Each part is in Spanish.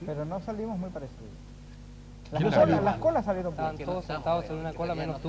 Pero no salimos muy parecidos. Las colas salieron Estaban bien. todos sentados sobre una cola menos tú.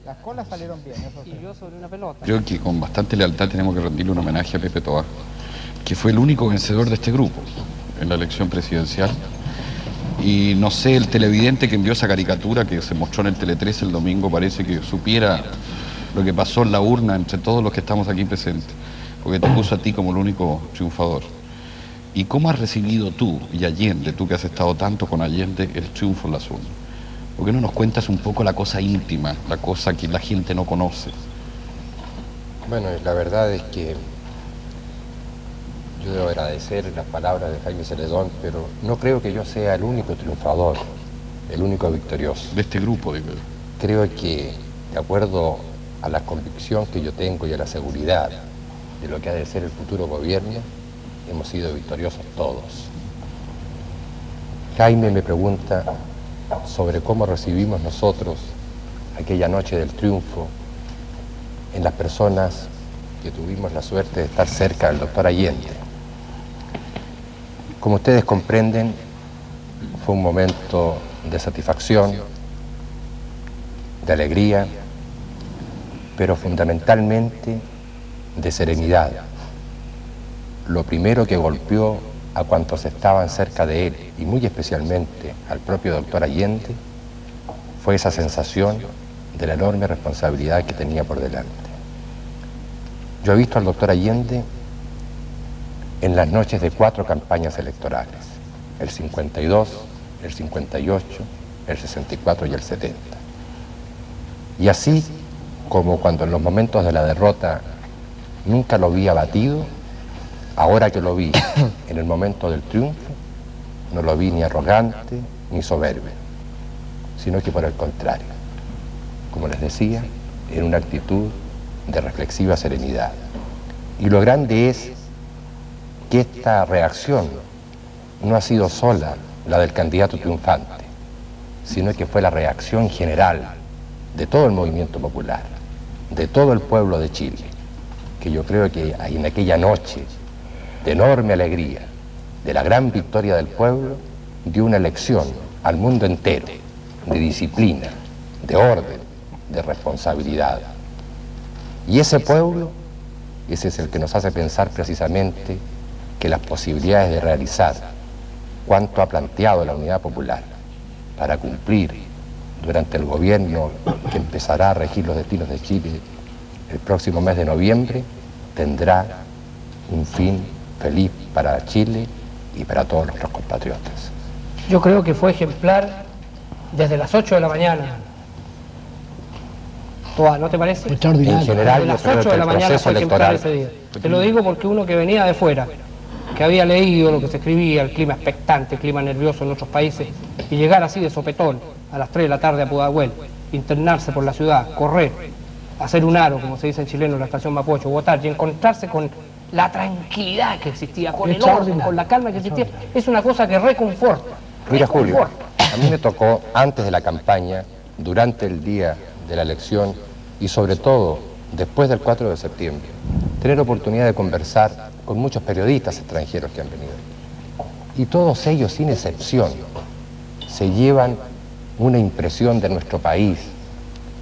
Las colas salieron bien, eso sí. Y yo sobre una pelota. Creo que con bastante lealtad tenemos que rendirle un homenaje a Pepe Toá, que fue el único vencedor de este grupo en la elección presidencial. Y no sé, el televidente que envió esa caricatura que se mostró en el Tele 13 el domingo parece que supiera lo que pasó en la urna entre todos los que estamos aquí presentes, porque te puso a ti como el único triunfador. ¿Y cómo has recibido tú y Allende, tú que has estado tanto con Allende, el triunfo en las urnas? ¿Por qué no nos cuentas un poco la cosa íntima, la cosa que la gente no conoce? Bueno, la verdad es que yo debo agradecer las palabras de Jaime Celedón, pero no creo que yo sea el único triunfador, el único victorioso. De este grupo, digo. Creo que, de acuerdo a la convicción que yo tengo y a la seguridad de lo que ha de ser el futuro gobierno, hemos sido victoriosos todos. Jaime me pregunta sobre cómo recibimos nosotros aquella noche del triunfo en las personas que tuvimos la suerte de estar cerca del doctor Allende. Como ustedes comprenden, fue un momento de satisfacción, de alegría, pero fundamentalmente de serenidad. Lo primero que golpeó a cuantos estaban cerca de él, y muy especialmente al propio doctor Allende, fue esa sensación de la enorme responsabilidad que tenía por delante. Yo he visto al doctor Allende en las noches de 4 campañas electorales, el 52, el 58, el 64 y el 70. Y así como cuando en los momentos de la derrota nunca lo vi abatido, ahora que lo vi en el momento del triunfo, no lo vi ni arrogante ni soberbio, sino que por el contrario, como les decía, en una actitud de reflexiva serenidad. Y lo grande es que esta reacción no ha sido sola la del candidato triunfante, sino que fue la reacción general de todo el movimiento popular, de todo el pueblo de Chile, que yo creo que en aquella noche de enorme alegría, de la gran victoria del pueblo, dio una lección al mundo entero de disciplina, de orden, de responsabilidad. Y ese pueblo, ese es el que nos hace pensar precisamente que las posibilidades de realizar cuanto ha planteado la Unidad Popular para cumplir durante el gobierno que empezará a regir los destinos de Chile el próximo mes de noviembre, tendrá un fin feliz para Chile y para todos nuestros compatriotas. Yo creo que fue ejemplar desde las 8 de la mañana. Toda, ¿no te parece? En general, Desde yo las creo 8 que de el la mañana proceso fue ejemplar electoral... ese día. Te lo digo porque uno que venía de fuera, que había leído lo que se escribía, el clima expectante, el clima nervioso en otros países, y llegar así de sopetón a las 3 de la tarde a Pudahuel, internarse por la ciudad, correr, hacer un aro, como se dice en chileno, en la estación Mapocho, votar, y encontrarse con la tranquilidad que existía, con el orden, con la calma que existía, es una cosa que reconforta. Mira, Julio, a mí me tocó antes de la campaña, durante el día de la elección y sobre todo después del 4 de septiembre, tener oportunidad de conversar con muchos periodistas extranjeros que han venido. Y todos ellos, sin excepción, se llevan una impresión de nuestro país,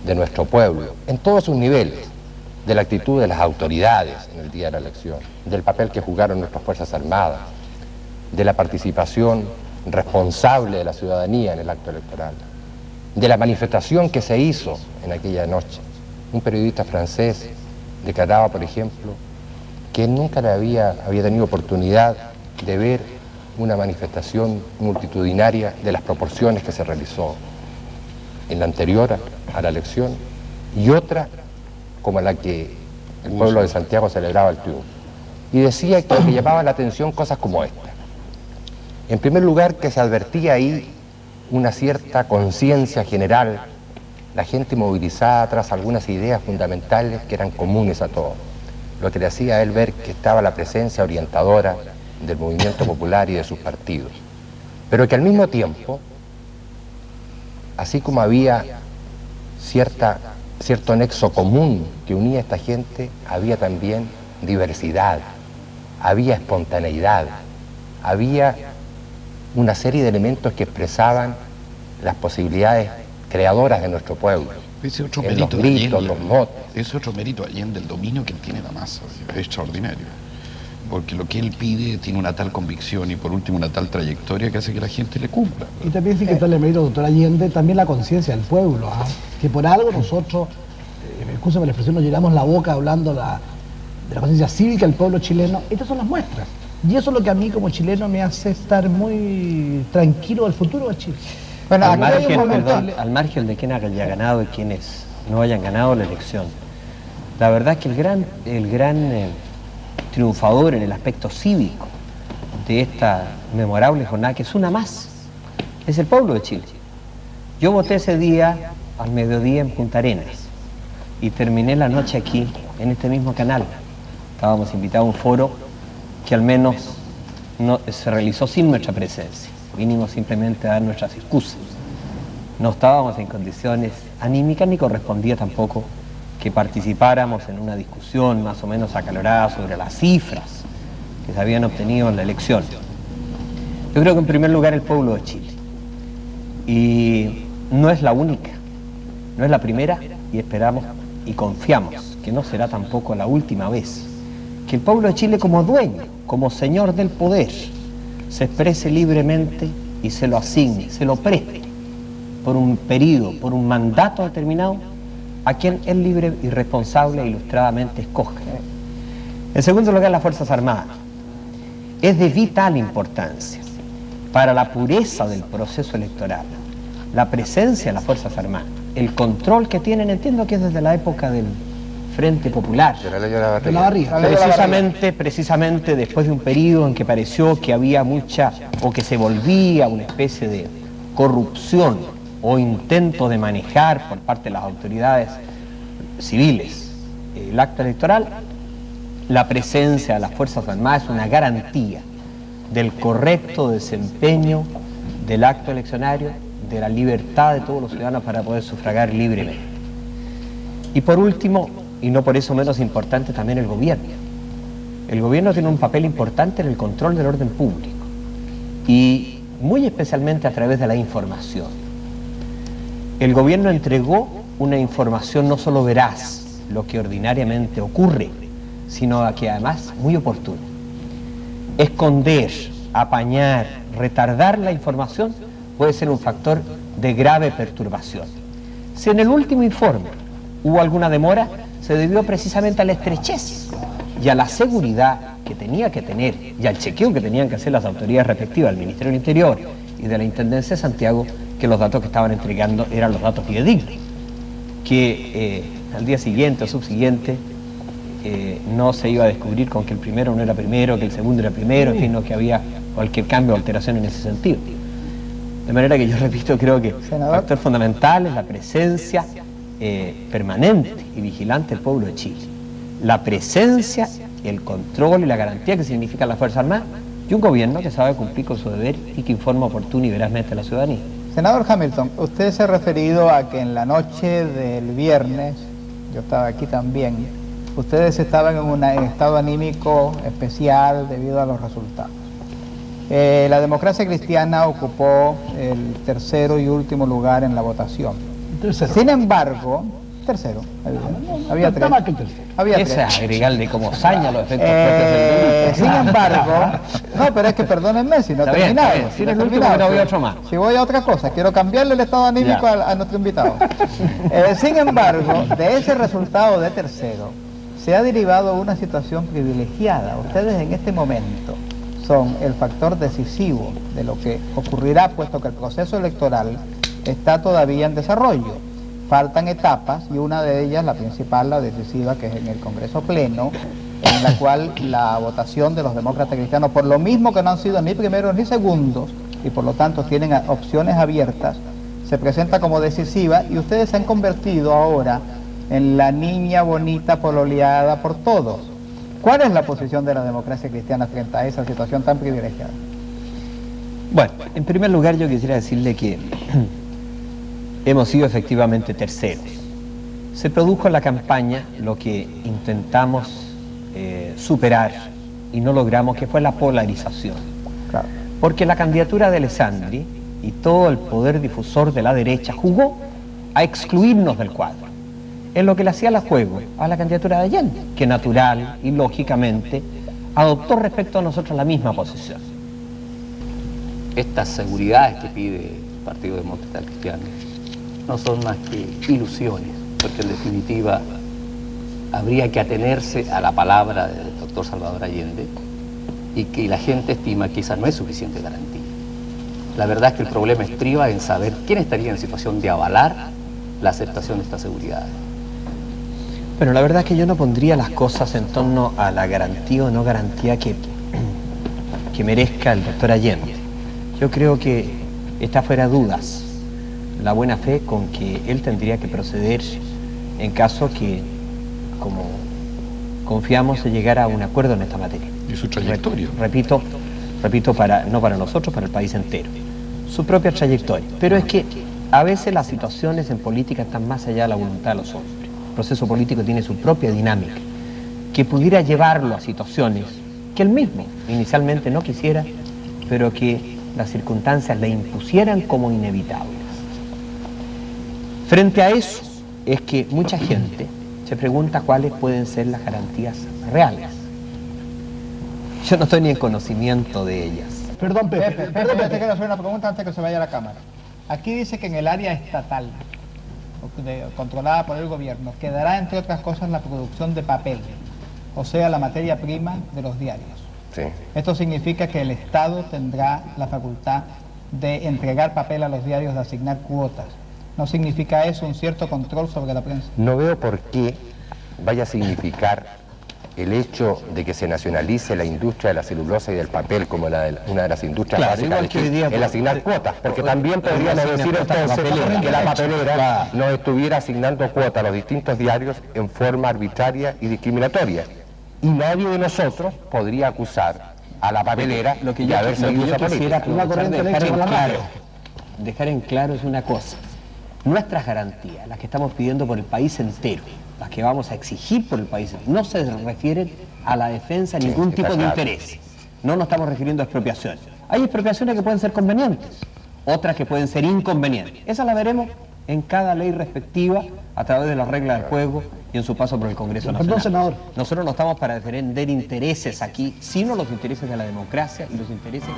de nuestro pueblo, en todos sus niveles, de la actitud de las autoridades en el día de la elección, del papel que jugaron nuestras Fuerzas Armadas, de la participación responsable de la ciudadanía en el acto electoral, de la manifestación que se hizo en aquella noche. Un periodista francés declaraba, por ejemplo, que nunca había tenido oportunidad de ver una manifestación multitudinaria de las proporciones que se realizó en la anterior a la elección y otra como la que el pueblo de Santiago celebraba el triunfo. Y decía que llamaba la atención cosas como esta. En primer lugar, que se advertía ahí una cierta conciencia general, la gente movilizada tras algunas ideas fundamentales que eran comunes a todos, lo que le hacía a él ver que estaba la presencia orientadora del movimiento popular y de sus partidos, pero que al mismo tiempo, así como había cierto nexo común que unía a esta gente, había también diversidad, había espontaneidad, había una serie de elementos que expresaban las posibilidades creadoras de nuestro pueblo. Ese otro Los mérito de gritos, Allende, los motes. ese otro mérito de Allende, el dominio que tiene la masa, es extraordinario. Porque lo que él pide tiene una tal convicción y por último una tal trayectoria que hace que la gente le cumpla. Y también sí que está el mérito, doctor Allende, también la conciencia del pueblo, ¿ah? Que por algo nosotros, excúsame la expresión, nos llenamos la boca hablando de la conciencia cívica del pueblo chileno. Estas son las muestras. Y eso es lo que a mí como chileno me hace estar muy tranquilo del futuro de Chile. Bueno, Al aquí hay un margen, momento. perdón, al margen de quién haya ganado y quienes no hayan ganado la elección, la verdad es que el gran triunfador en el aspecto cívico de esta memorable jornada, que es una más, es el pueblo de Chile. Yo voté ese día al mediodía en Punta Arenas y terminé la noche aquí, en este mismo canal. Estábamos invitados a un foro que al menos no, se realizó sin nuestra presencia. Vinimos simplemente a dar nuestras excusas. No estábamos en condiciones anímicas ni correspondía tampoco que participáramos en una discusión más o menos acalorada sobre las cifras que se habían obtenido en la elección. Yo creo que en primer lugar el pueblo de Chile. Y no es la única, no es la primera y esperamos y confiamos que no será tampoco la última vez que el pueblo de Chile como dueño, como señor del poder, se exprese libremente y se lo asigne, se lo preste por un periodo, por un mandato determinado a quien él libre y responsable e ilustradamente escoge. En segundo lugar, las Fuerzas Armadas. Es de vital importancia para la pureza del proceso electoral la presencia de las Fuerzas Armadas, el control que tienen, entiendo que es desde la época del Frente Popular, De la ley de la De la barriga. barriga. precisamente después de un periodo en que pareció que había mucha, o que se volvía una especie de corrupción o intento de manejar por parte de las autoridades civiles el acto electoral, la presencia de las Fuerzas Armadas es una garantía del correcto desempeño del acto eleccionario, de la libertad de todos los ciudadanos para poder sufragar libremente. Y por último, y no por eso menos importante, también el gobierno. El gobierno tiene un papel importante en el control del orden público y muy especialmente a través de la información. El gobierno entregó una información no solo veraz, lo que ordinariamente ocurre, sino que además muy oportuna. Esconder, apañar, retardar la información puede ser un factor de grave perturbación. Si en el último informe hubo alguna demora, se debió precisamente a la estrechez y a la seguridad que tenía que tener y al chequeo que tenían que hacer las autoridades respectivas, el Ministerio del Interior y de la Intendencia de Santiago, que los datos que estaban entregando eran los datos fidedignos, que al día siguiente o subsiguiente no se iba a descubrir con que el primero no era primero, que el segundo era primero, sino que había cualquier cambio o alteración en ese sentido. De manera que yo repito, creo que el factor fundamental es la presencia permanente y vigilante del pueblo de Chile. La presencia, el control y la garantía que significa la Fuerza Armada y un gobierno que sabe cumplir con su deber y que informa oportuno y verazmente a la ciudadanía. Senador Hamilton, usted se ha referido a que en la noche del viernes, yo estaba aquí también, ustedes estaban en un estado anímico especial debido a los resultados. La Democracia Cristiana ocupó el tercero y último lugar en la votación. Tercero. Sin embargo, tercero, había Está tres. más que el tercero. Había Ese tres. es agregarle como saña los efectos propios del delito. Sin embargo, no, pero es que perdónenme si no he Está bien, terminado. está bien. Si no he eres el último, terminado. que no voy a otro más. Si voy a otra cosa, quiero cambiarle el estado anímico Ya. a nuestro invitado. Sin embargo, de ese resultado de tercero, se ha derivado una situación privilegiada. Ustedes en este momento son el factor decisivo de lo que ocurrirá, puesto que el proceso electoral está todavía en desarrollo. Faltan etapas y una de ellas, la principal, la decisiva, que es en el Congreso Pleno, en la cual la votación de los demócratas cristianos, por lo mismo que no han sido ni primeros ni segundos, y por lo tanto tienen opciones abiertas, se presenta como decisiva y ustedes se han convertido ahora en la niña bonita pololeada por todos. ¿Cuál es la posición de la democracia cristiana frente a esa situación tan privilegiada? Bueno, en primer lugar yo quisiera decirle que hemos sido efectivamente terceros. Se produjo en la campaña lo que intentamos superar y no logramos, que fue la polarización. Claro. Porque la candidatura de Alessandri y todo el poder difusor de la derecha jugó a excluirnos del cuadro, en lo que le hacía el juego a la candidatura de Allende, que natural y lógicamente adoptó respecto a nosotros la misma posición. Estas seguridades que pide el Partido Demócrata Cristiano no son más que ilusiones, porque en definitiva habría que atenerse a la palabra del doctor Salvador Allende y que la gente estima que esa no es suficiente garantía. La verdad es que el problema estriba en saber quién estaría en situación de avalar la aceptación de estas seguridades. Pero la verdad es que yo no pondría las cosas en torno a la garantía o no garantía que merezca el doctor Allende. Yo creo que está fuera de dudas la buena fe con que él tendría que proceder en caso que, como confiamos, se llegara a un acuerdo en esta materia. ¿Y su trayectoria? Repito, no para nosotros, para el país entero. Su propia trayectoria. Pero es que a veces las situaciones en política están más allá de la voluntad de los hombres. El proceso político tiene su propia dinámica, que pudiera llevarlo a situaciones que él mismo inicialmente no quisiera, pero que las circunstancias le impusieran como inevitables. Frente a eso es que mucha gente se pregunta cuáles pueden ser las garantías reales. Yo no estoy ni en conocimiento de ellas. Perdón, Pepe. Pepe, yo te quiero hacer una pregunta antes que se vaya a la cámara. Aquí dice que en el área estatal, controlada por el gobierno, quedará entre otras cosas la producción de papel, o sea, la materia prima de los diarios. Sí. Esto significa que el Estado tendrá la facultad de entregar papel a los diarios, de asignar cuotas. ¿No significa eso un cierto control sobre la prensa? No veo por qué vaya a significar el hecho de que se nacionalice la industria de la celulosa y del papel como una de las industrias básicas, igual que hoy día, el asignar cuotas, porque también podríamos decir entonces que la papelera no estuviera asignando cuotas a los distintos diarios en forma arbitraria y discriminatoria. Y nadie de nosotros podría acusar a la papelera de haber seguido esa política. Dejar en claro es una cosa. Nuestras garantías, las que estamos pidiendo por el país entero, las que vamos a exigir por el país entero, no se refieren a la defensa de ningún tipo de interés. No nos estamos refiriendo a expropiaciones. Hay expropiaciones que pueden ser convenientes, otras que pueden ser inconvenientes. Esas las veremos en cada ley respectiva a través de las reglas del juego y en su paso por el Congreso Nacional. Perdón, senador. Nosotros no estamos para defender intereses aquí, sino los intereses de la democracia y los intereses...